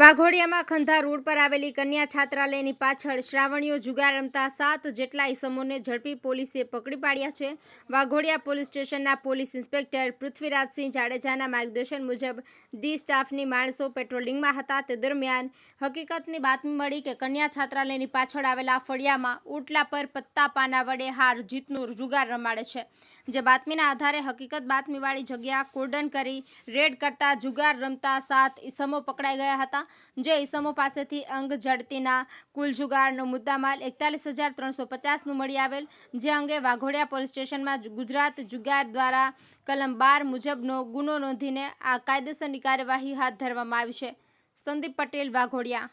વાઘોડિયામાં ખંધા road પર આવેલી કન્યા છાત્રાલયની પાછળ શ્રાવણીઓ જુગાર રમતા 7 જેટલા ઈસમોને ઝડપી પોલીસે પકડી પાડ્યા છે। વાઘોડિયા પોલીસ સ્ટેશનના પોલીસ ઇન્સ્પેક્ટર પૃથ્વીરાજસિંહ જાડેજાના માર્ગદર્શન મુજબ ડી સ્ટાફની માણસો પેટ્રોલિંગમાં હતા। તે દરમિયાન હકીકતની બાતમી મળી કે કન્યા છાત્રાલયની પાછળ આવેલા ફળિયામાં ઓટલા પર પત્તા પાના વડે હાર જીતનો જુગાર રમાડે છે। જે બાતમીના આધારે હકીકત બાતમીવાળી જગ્યા કોર્ડન કરી રેડ કરતા જુગાર રમતા 7 ઈસમો પકડાઈ ગયા હતા। જે ઈસમો પાસેથી અંગ ઝડતીના કુલ જુગારનો મુદ્દામાલ 41,350નું મળી આવેલ। જે અંગે વાઘોડિયા પોલીસ સ્ટેશનમાં ગુજરાત જુગાર દ્વારા કલમ 12 મુજબનો ગુનો નોંધીને આ કાયદેસરની કાર્યવાહી હાથ ધરવામાં આવી છે। સંદીપ પટેલ, વાઘોડિયા।